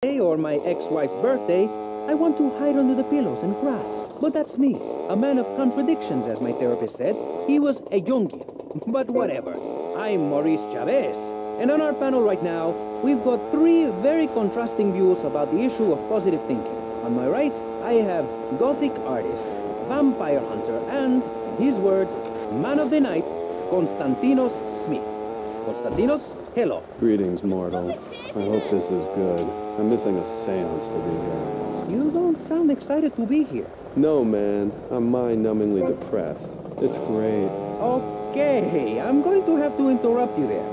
or my ex-wife's birthday, I want to hide under the pillows and cry. But that's me, a man of contradictions, as my therapist said. He was a Jungian. But whatever. I'm Maurice Chavez, and on our panel right now, we've got three very contrasting views about the issue of positive thinking. On my right, I have Gothic artist, vampire hunter, and, in his words, man of the night, Konstantinos Smith. Konstantinos, hello. Greetings, mortal. I hope this is good. I'm missing a seance to be here. You don't sound excited to be here. No, man. I'm mind-numbingly depressed. It's great. Okay, I'm going to have to interrupt you there.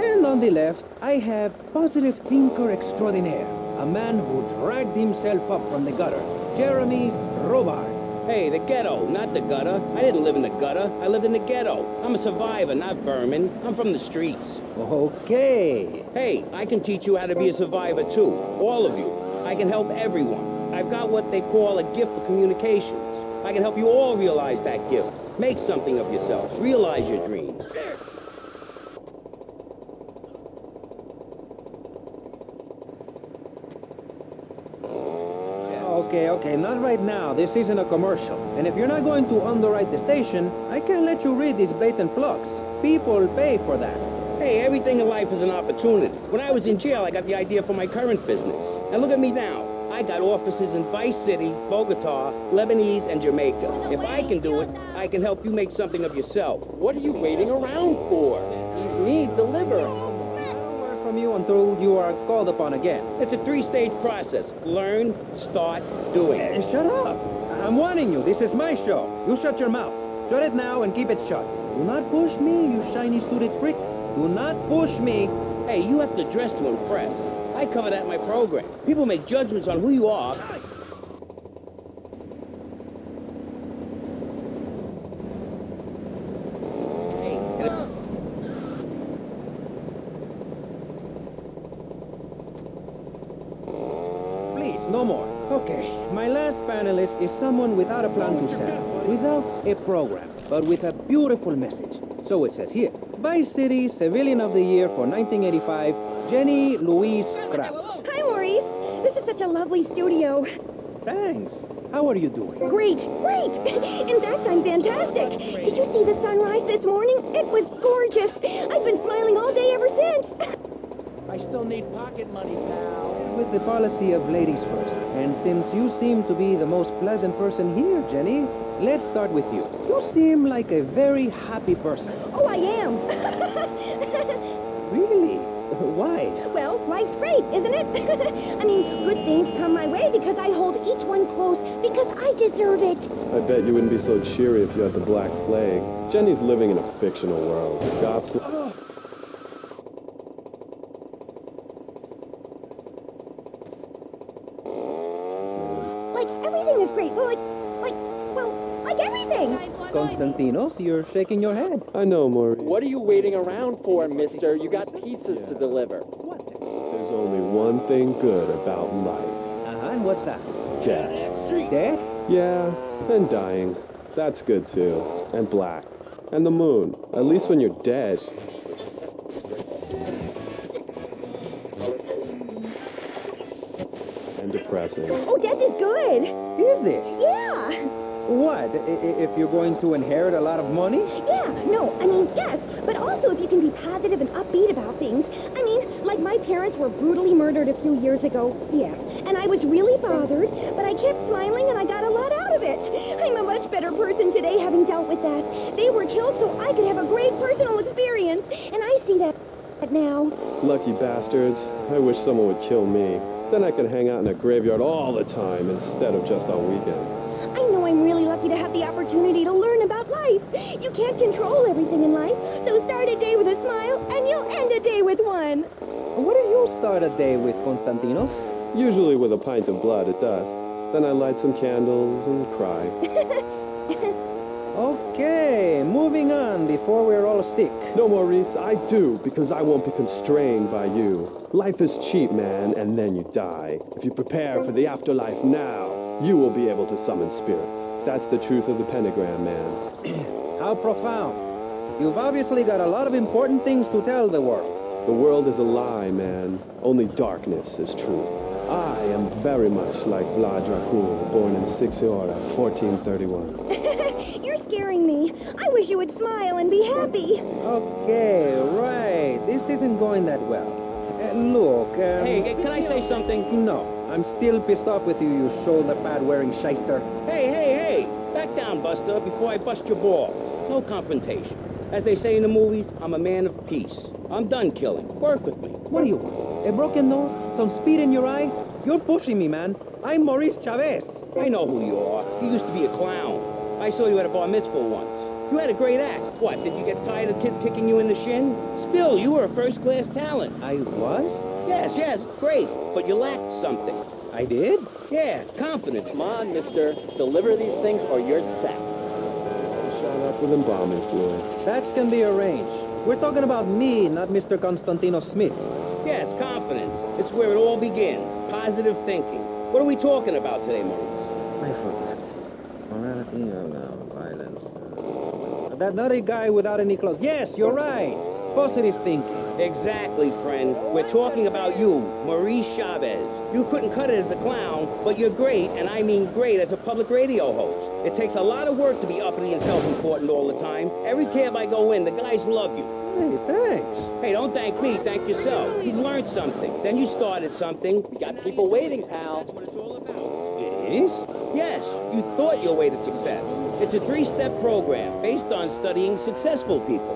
And on the left, I have positive thinker extraordinaire, a man who dragged himself up from the gutter, Jeremy Robart. Hey, the ghetto, not the gutter. I didn't live in the gutter. I lived in the ghetto. I'm a survivor, not vermin. I'm from the streets. Okay. Hey, I can teach you how to be a survivor, too. All of you. I can help everyone. I've got what they call a gift for communications. I can help you all realize that gift. Make something of yourselves. Realize your dreams. Okay, not right now. This isn't a commercial. And if you're not going to underwrite the station, I can let you read these blatant plugs. People pay for that. Hey, everything in life is an opportunity. When I was in jail, I got the idea for my current business. And look at me now. I got offices in Vice City, Bogota, Lebanese, and Jamaica. If I can do it, I can help you make something of yourself. What are you waiting around for? These need deliver. From you until you are called upon again. It's a three-stage process. Learn, start, doing. Shut up! I'm warning you, this is my show. You shut your mouth. Shut it now and keep it shut. Do not push me, you shiny suited prick. Do not push me. Hey, you have to dress to impress. I cover that in my program. People make judgments on who you are. No more. Okay, my last panelist is someone without a plan to sell, without a program, but with a beautiful message. So it says here, Vice City Civilian of the Year for 1985, Jenny Louise Krapp. Hi, Maurice. This is such a lovely studio. Thanks. How are you doing? Great. In fact, I'm fantastic. Did you see the sunrise this morning? It was gorgeous. I've been smiling all day ever since. I still need pocket money, pal. With the policy of ladies first. And since you seem to be the most pleasant person here, Jenny, let's start with you. You seem like a very happy person. Oh, I am. Really? Why? Well, life's great, isn't it? I mean, good things come my way because I hold each one close because I deserve it. I bet you wouldn't be so cheery if you had the Black Plague. Jenny's living in a fictional world. Goths... Everything is great. Like everything. Konstantinos, you're shaking your head. I know, Maurice. What are you waiting around for, mister? You got pizzas to deliver. What? There's only one thing good about life. And what's that? Death. Death? Yeah, and dying. That's good too. And black. And the moon. At least when you're dead. And depressing. Oh, death is good. Is it? Yeah. What? If you're going to inherit a lot of money? Yeah, no, I mean, yes, but also if you can be positive and upbeat about things. I mean, like my parents were brutally murdered a few years ago, yeah, and I was really bothered, but I kept smiling and I got a lot out of it. I'm a much better person today having dealt with that. They were killed so I could have a great personal experience, and I see that now. Lucky bastards. I wish someone would kill me. Then I could hang out in a graveyard all the time instead of just on weekends. I know I'm really lucky to have the opportunity to learn about life. You can't control everything in life, so start a day with a smile, and you'll end a day with one. What do you start a day with, Konstantinos? Usually with a pint of blood at dusk. Then I light some candles and cry. Okay, moving on before we're all sick. No, Maurice, I do, because I won't be constrained by you. Life is cheap, man, and then you die. If you prepare for the afterlife now, you will be able to summon spirits. That's the truth of the pentagram, man. How profound. You've obviously got a lot of important things to tell the world. The world is a lie, man. Only darkness is truth. I am very much like Vlad Dracul, born in Sixiora, 1431. You're scaring me. I wish you would smile and be happy. Okay, right. This isn't going that well. Look, Hey, can I say something? No, I'm still pissed off with you, you shoulder pad wearing shyster. Hey! Back down, Buster, before I bust your balls. No confrontation. As they say in the movies, I'm a man of peace. I'm done killing. Work with me. What do you want? A broken nose? Some speed in your eye? You're pushing me, man. I'm Maurice Chavez. I know who you are. You used to be a clown. I saw you at a bar mitzvah once. You had a great act. What, did you get tired of kids kicking you in the shin? Still, you were a first-class talent. I was? Yes, great. But you lacked something. I did? Yeah, confidence. Come on, mister. Deliver these things or you're sacked. Shot up with embalming fluid. That can be arranged. We're talking about me, not Mr. Constantino Smith. Yes, confidence. It's where it all begins. Positive thinking. What are we talking about today, Maurice? I forgot. Morality, violence. That nutty guy without any clothes. Yes, you're right. Positive thinking. Exactly, friend. We're talking about you, Maurice Chavez. You couldn't cut it as a clown, but you're great, and I mean great, as a public radio host. It takes a lot of work to be uppity and self-important all the time. Every cab I go in, the guys love you. Hey, thanks. Hey, don't thank me, thank yourself. You've learned something. Then you started something. We got people waiting, pal. That's what it's all about. It is? Yes, you thought your way to success. It's a 3-step program based on studying successful people.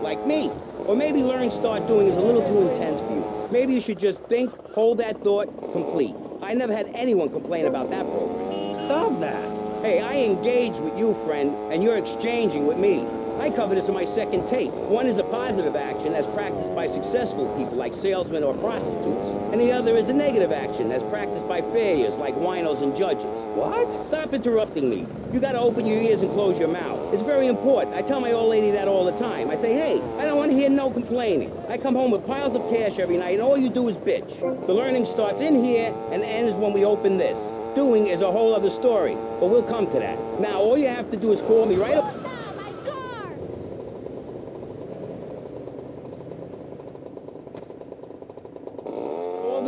Like me. Or maybe learn start doing is a little too intense for you. Maybe you should just think, hold that thought, complete. I never had anyone complain about that program. Stop that. Hey, I engage with you, friend, and you're exchanging with me. I cover this in my second tape. One is a positive action as practiced by successful people like salesmen or prostitutes. And the other is a negative action as practiced by failures like winos and judges. What? Stop interrupting me. You gotta open your ears and close your mouth. It's very important. I tell my old lady that all the time. I say, hey, I don't want to hear no complaining. I come home with piles of cash every night and all you do is bitch. The learning starts in here and ends when we open this. Doing is a whole other story, but we'll come to that. Now, all you have to do is call me right up.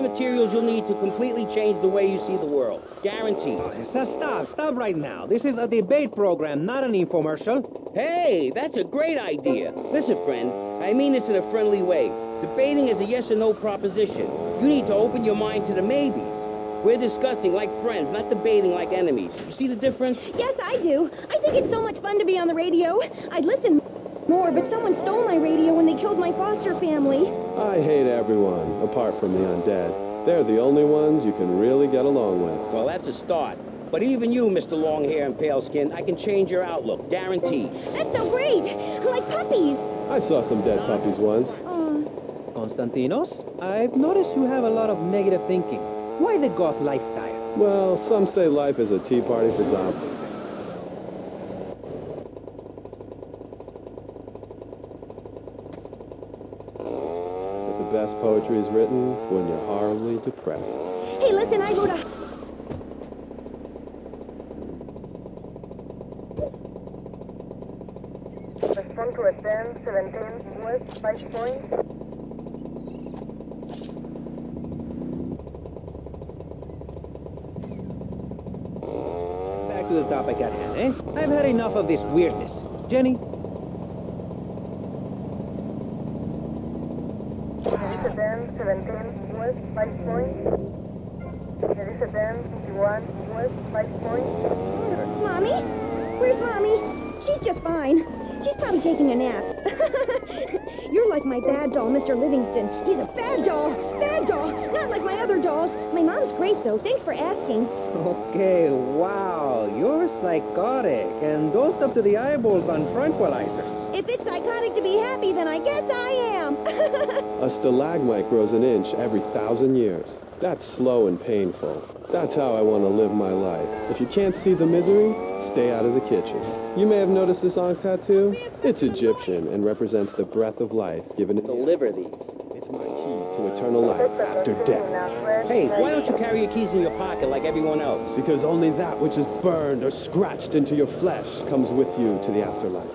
Materials you'll need to completely change the way you see the world. Guaranteed. So stop right now. This is a debate program, not an infomercial. Hey, that's a great idea. Listen, friend, I mean this in a friendly way. Debating is a yes or no proposition. You need to open your mind to the maybes. We're discussing like friends, not debating like enemies. You see the difference? Yes, I do. I think it's so much fun to be on the radio. I'd listen more, but someone stole my radio when they killed my foster family. I hate everyone, apart from the undead. They're the only ones you can really get along with. Well, that's a start. But even you, Mr. Long Hair and Pale Skin, I can change your outlook. Guaranteed. That's so great. Like puppies. I saw some dead puppies once. Constantinos, I've noticed you have a lot of negative thinking. Why the goth lifestyle? Well, some say life is a tea party for zombies. But the best poetry is written when you're horribly depressed. Hey, listen, I wrote a... Respond to a 10-17 West 5 points. Back to the topic at hand, eh? I've had enough of this weirdness. Jenny? There is a 10-17 West 5 points. There is a 10-51 West 5 points. Mommy? Where's Mommy? She's just fine. She's probably taking a nap. You're like my bad doll, Mr. Livingston. He's a bad doll. Bad doll. Not like my other dolls. My mom's great, though. Thanks for asking. Okay, wow. You're psychotic and dosed up to the eyeballs on tranquilizers. If it's psychotic to be happy, then I guess I am. A stalagmite grows an inch every 1,000 years. That's slow and painful. That's how I want to live my life. If you can't see the misery, stay out of the kitchen. You may have noticed this Ankh tattoo. It's Egyptian and represents the breath of life given in the Deliver these. It's my key to eternal life after death. Hey, why don't you carry your keys in your pocket like everyone else? Because only that which is burned or scratched into your flesh comes with you to the afterlife.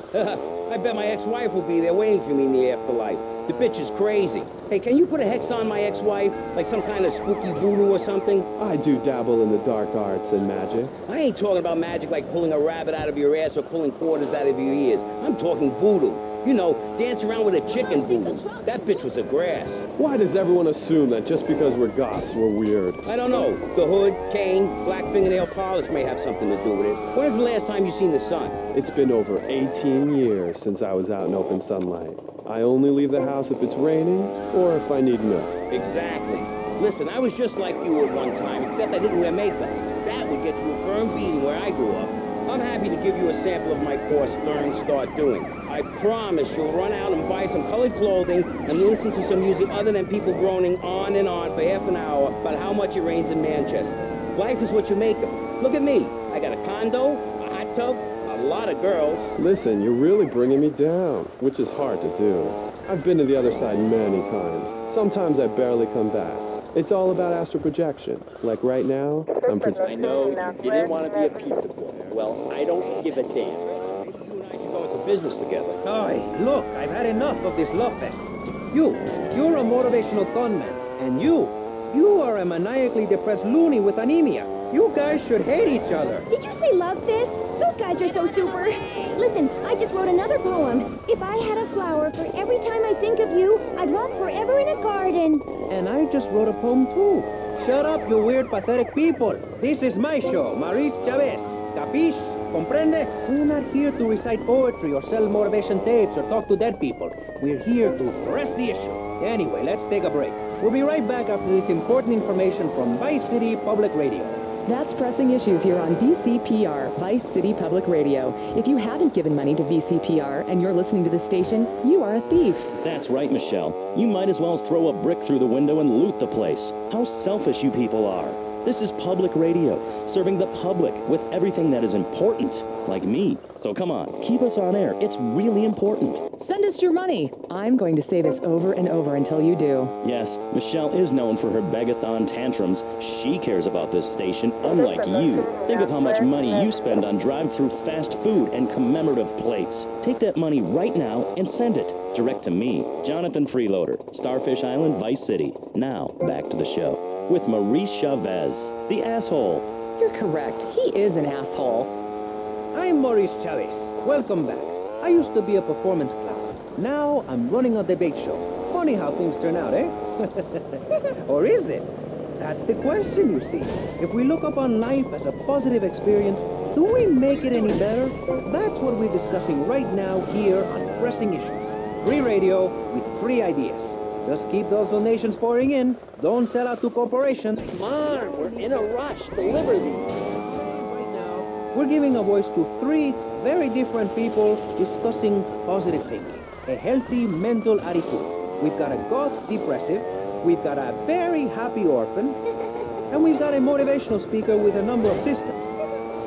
I bet my ex-wife will be there waiting for me in the afterlife. The bitch is crazy. Hey, can you put a hex on my ex-wife? Like some kind of spooky voodoo or something? I do dabble in the dark arts and magic. I ain't talking about magic like pulling a rabbit out of your ass or pulling quarters out of your ears. I'm talking voodoo. You know, dance around with a chicken voodoo. That bitch was a grass. Why does everyone assume that just because we're goths, we're weird? I don't know. The hood, cane, black fingernail polish may have something to do with it. When is the last time you seen the sun? It's been over 18 years since I was out in open sunlight. I only leave the house if it's raining or if I need milk. Exactly. Listen, I was just like you at one time, except I didn't wear makeup. That would get you a firm beating where I grew up. I'm happy to give you a sample of my course, Learn, Start Doing. I promise you'll run out and buy some colored clothing and listen to some music other than people groaning on and on for half an hour about how much it rains in Manchester. Life is what you make it. Look at me. I got a condo, a hot tub, a lot of girls. Listen, you're really bringing me down, which is hard to do. I've been to the other side many times. Sometimes I barely come back. It's all about astral projection. Like right now, I'm projecting. I know you didn't want to be a pizza boy. Well, I don't give a damn. Maybe you and I should go into business together. Hey, look, I've had enough of this love fest. You're a motivational gunman. And you are a maniacally depressed loony with anemia. You guys should hate each other. Did you say love fist? Those guys are so super. Listen, I just wrote another poem. If I had a flower for every time I think of you, I'd walk forever in a garden. And I just wrote a poem too. Shut up, you weird, pathetic people. This is my show, Maurice Chavez. Capiche? Comprende? We're not here to recite poetry or sell motivation tapes or talk to dead people. We're here to press the issue. Anyway, let's take a break. We'll be right back after this important information from Vice City Public Radio. That's Pressing Issues here on VCPR, Vice City Public Radio. If you haven't given money to VCPR and you're listening to this station, you are a thief. That's right, Michelle. You might as well throw a brick through the window and loot the place. How selfish you people are. This is public radio, serving the public with everything that is important, like me. So come on, keep us on air. It's really important. Send us your money. I'm going to say this over and over until you do. Yes, Michelle is known for her begathon tantrums. She cares about this station, unlike you. Think of how much money you spend on drive-through fast food and commemorative plates. Take that money right now and send it direct to me, Jonathan Freeloader, Starfish Island, Vice City. Now, back to the show with Maurice Chavez, the asshole. You're correct. He is an asshole. I'm Maurice Chavez. Welcome back. I used to be a performance clown. Now I'm running a debate show. Funny how things turn out, eh? Or is it? That's the question, you see. If we look upon life as a positive experience, do we make it any better? That's what we're discussing right now here on Pressing Issues. Free radio with free ideas. Just keep those donations pouring in. Don't sell out to corporations. Come on, we're in a rush. Deliver these. Right now, we're giving a voice to three very different people discussing positive thinking. A healthy mental attitude. We've got a goth depressive. We've got a very happy orphan. And we've got a motivational speaker with a number of systems.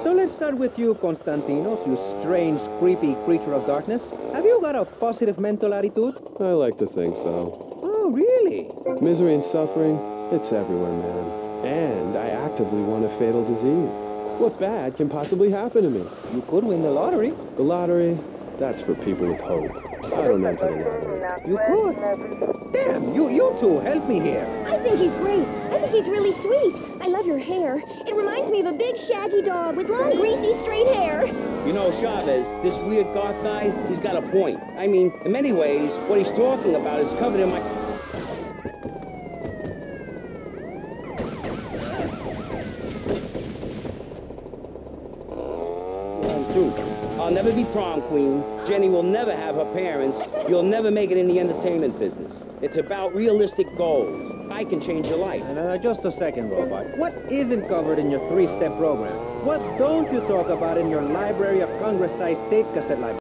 So let's start with you, Konstantinos, you strange, creepy creature of darkness. Have you got a positive mental attitude? I like to think so. Oh, really? Misery and suffering, it's everywhere, man. And I actively want a fatal disease. What bad can possibly happen to me? You could win the lottery. The lottery, that's for people with hope. I don't enter the lottery. You could. Damn, you two, help me here. I think he's great. I think he's really sweet. I love your hair. It reminds me of a big shaggy dog with long, greasy, straight hair. You know, Chavez, this weird goth guy, he's got a point. I mean, in many ways, what he's talking about is covered in my... I'll never be prom queen. Jenny will never have her parents. You'll never make it in the entertainment business. It's about realistic goals. I can change your life. Just a second, Robot. What isn't covered in your three-step program? What don't you talk about in your Library of Congress-sized tape cassette library?